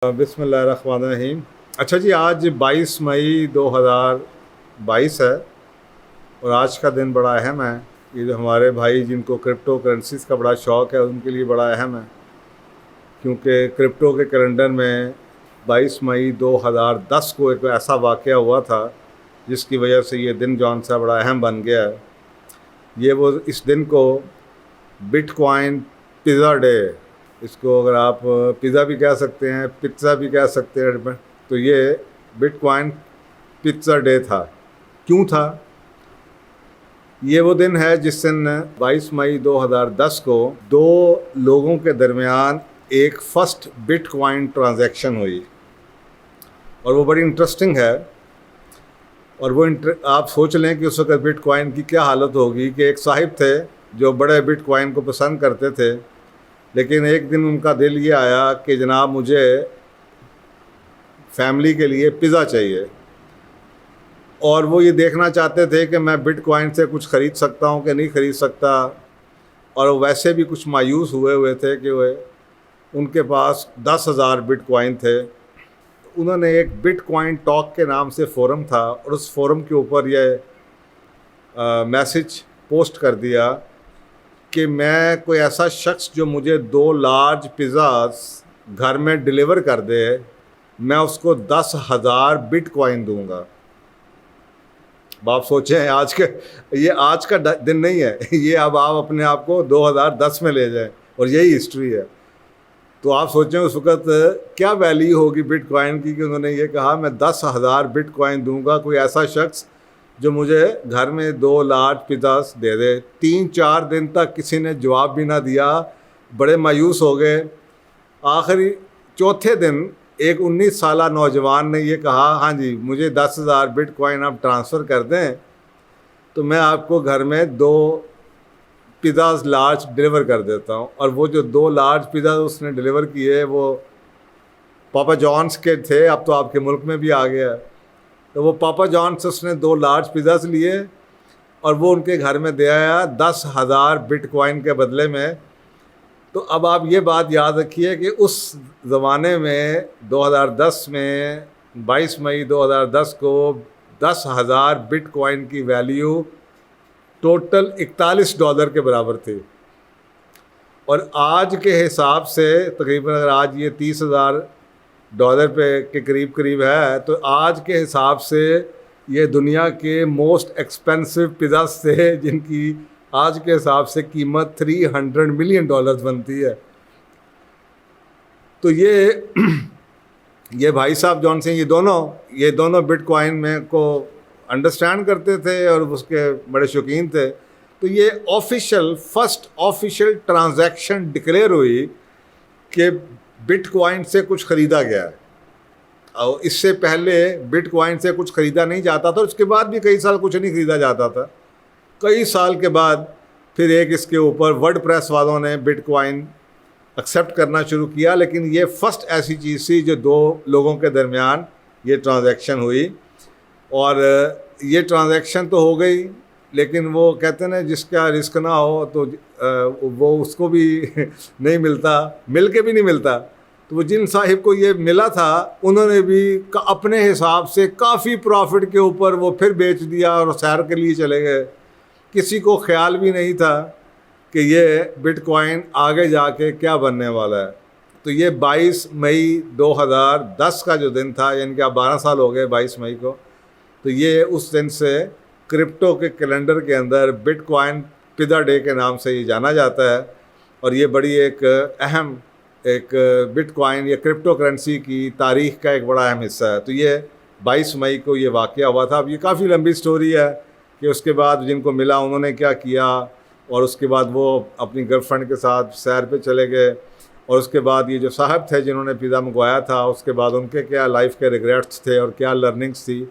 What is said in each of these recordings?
بسم اللہ الرحمن الرحیم۔ اچھا جی، آج 22 مئی 2022 ہے اور آج کا دن بڑا اہم ہے۔ یہ جو ہمارے بھائی جن کو کرپٹو کرنسیز کا بڑا شوق ہے ان کے لیے بڑا اہم ہے، کیونکہ کرپٹو کے کیلنڈر میں 22 مئی 2010 کو ایک ایسا واقعہ ہوا تھا جس کی وجہ سے یہ دن جون سا بڑا اہم بن گیا ہے۔ اس دن کو بٹ کوائن پیزا ڈے، اس کو اگر آپ پیزا بھی کہہ سکتے ہیں، پزا بھی کہہ سکتے ہیں، تو یہ بٹ کوائن پزا ڈے تھا۔ کیوں تھا؟ یہ وہ دن ہے جس دن 22 مئی 2010 کو دو لوگوں کے درمیان ایک فرسٹ بٹ کوائن ٹرانزیکشن ہوئی، اور وہ بڑی انٹرسٹنگ ہے۔ اور وہ آپ سوچ لیں کہ اس وقت بٹ کوائن کی کیا حالت ہوگی کہ ایک صاحب تھے جو بڑے بٹ کوائن کو پسند کرتے تھے، لیکن ایک دن ان کا دل یہ آیا کہ جناب مجھے فیملی کے لیے پزا چاہیے، اور وہ یہ دیکھنا چاہتے تھے کہ میں بٹ کوائن سے کچھ خرید سکتا ہوں کہ نہیں خرید سکتا، اور وہ ویسے بھی کچھ مایوس ہوئے تھے کہ ان کے پاس 10,000 بٹ کوائن تھے۔ انہوں نے ایک بٹ کوائن ٹاک کے نام سے فورم تھا، اور اس فورم کے اوپر یہ میسج پوسٹ کر دیا کہ میں کوئی ایسا شخص جو مجھے 2 لارج پیزاز گھر میں ڈیلیور کر دے، میں اس کو 10,000 بٹ کوائن دوں گا۔ اب آپ سوچیں، آج کا دن نہیں ہے یہ، اب آپ اپنے آپ کو 2010 میں لے جائیں، اور یہی ہسٹری ہے۔ تو آپ سوچیں اس وقت کیا ویلیو ہوگی بٹ کوائن کی کہ انہوں نے یہ کہا میں 10,000 بٹ کوائن دوں گا کوئی ایسا شخص جو مجھے گھر میں 2 لارج پیزاز دے دے۔ 3-4 دن تک کسی نے جواب بھی نہ دیا، بڑے مایوس ہو گئے۔ آخری چوتھے دن ایک 19 سالہ نوجوان نے یہ کہا، ہاں جی مجھے 10,000 بٹ کوائن آپ ٹرانسفر کر دیں تو میں آپ کو گھر میں 2 پیزاز لارج ڈیلیور کر دیتا ہوں۔ اور وہ جو 2 لارج پیزاز اس نے ڈیلیور کیے وہ پاپا جانس کے تھے، اب تو آپ کے ملک میں بھی آ گیا۔ تو وہ پاپا جانس اس نے 2 لارج پیزاز لیے اور وہ ان کے گھر میں دے آیا 10,000 بٹ کوائن کے بدلے میں۔ تو اب آپ یہ بات یاد رکھیے کہ اس زمانے میں 2010 میں 22 مئی 2010 کو 10,000 بٹ کوائن کی ویلیو ٹوٹل $41 کے برابر تھی، اور آج کے حساب سے تقریباً اگر آج یہ $30,000 پہ کے قریب ہے، تو آج کے حساب سے یہ دنیا کے موسٹ ایکسپینسو پیزاز تھے جن کی آج کے حساب سے قیمت $300 ملین بنتی ہے۔ تو یہ بھائی صاحب جون سے یہ دونوں بٹ کوائن میں کو انڈرسٹینڈ کرتے تھے اور اس کے بڑے شوقین تھے۔ تو یہ فرسٹ آفیشیل ٹرانزیکشن ڈکلیئر ہوئی کہ بٹ کوائن سے کچھ خریدا گیا ہے، اور اس سے پہلے بٹ کوائن سے کچھ خریدا نہیں جاتا تھا، اس کے بعد بھی کئی سال کچھ نہیں خریدا جاتا تھا۔ کئی سال کے بعد پھر اس کے اوپر ورڈ پریس والوں نے بٹ کوائن ایکسیپٹ کرنا شروع کیا، لیکن یہ فرسٹ ایسی چیز تھی جو 2 لوگوں کے درمیان یہ ٹرانزیکشن ہوئی۔ اور یہ ٹرانزیکشن تو ہو گئی، لیکن وہ کہتے ہیں نا جس کا رزق نہ ہو تو وہ اس کو بھی نہیں ملتا، مل کے بھی نہیں ملتا۔ تو وہ جن صاحب کو یہ ملا تھا انہوں نے بھی اپنے حساب سے کافی پروفٹ کے اوپر وہ پھر بیچ دیا اور سیر کے لیے چلے گئے۔ کسی کو خیال بھی نہیں تھا کہ یہ بٹ کوائن آگے جا کے کیا بننے والا ہے۔ تو یہ 22 مئی 2010 کا جو دن تھا، یعنی کہ اب 12 سال ہو گئے 22 مئی کو، تو یہ اس دن سے کرپٹو کے کیلنڈر کے اندر بٹ کوائن پیزا ڈے کے نام سے یہ جانا جاتا ہے، اور یہ بڑی ایک اہم بٹ کوائن یا کرپٹو کرنسی کی تاریخ کا ایک بڑا اہم حصہ ہے۔ تو یہ 22 مئی کو یہ واقعہ ہوا تھا۔ اب یہ کافی لمبی سٹوری ہے کہ اس کے بعد جن کو ملا انہوں نے کیا کیا، اور اس کے بعد وہ اپنی گرل فرینڈ کے ساتھ سیر پہ چلے گئے، اور اس کے بعد یہ جو صاحب تھے جنہوں نے پیزا منگوایا تھا اس کے بعد ان کے کیا لائف کے ریگریٹس تھے اور کیا لرننگس تھی۔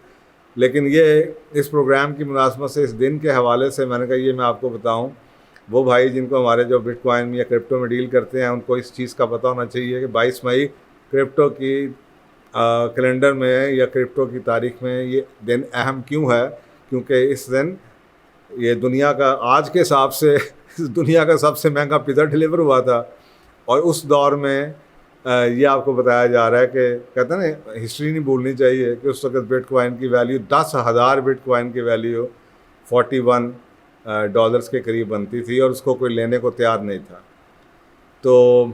لیکن یہ اس پروگرام کی مناسبت سے اس دن کے حوالے سے میں نے کہا یہ میں آپ کو بتاؤں، وہ بھائی جن کو ہمارے جو بٹ کوائن یا کرپٹو میں ڈیل کرتے ہیں ان کو اس چیز کا پتہ ہونا چاہیے کہ 22 مئی کرپٹو کی کیلنڈر میں یا کرپٹو کی تاریخ میں یہ دن اہم کیوں ہے، کیونکہ اس دن یہ دنیا کا آج کے حساب سے دنیا کا سب سے مہنگا پیزا ڈیلیور ہوا تھا، اور اس دور میں یہ آپ کو بتایا جا رہا ہے کہ کہتے ہیں نا ہسٹری نہیں بھولنی چاہیے کہ اس وقت بٹ کوائن کی ویلیو 10,000 بٹ کوائن کی ویلیو $41 کے قریب بنتی تھی اور اس کو کوئی لینے کو تیار نہیں تھا. تو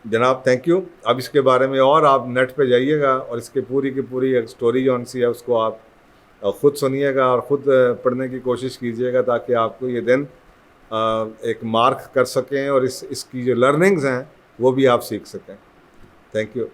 جناب تھینک یو. اب اس کے بارے میں اور آپ نیٹ پہ جائیے گا اور اس کی پوری ایک اسٹوری جو سی ہے اس کو آپ خود سنیے گا اور خود پڑھنے کی کوشش کیجیے گا تاکہ آپ کو یہ دن ایک مارک کر سکیں اور اس کی جو لرننگز ہیں وہ بھی آپ سیکھ سکیں. Thank you.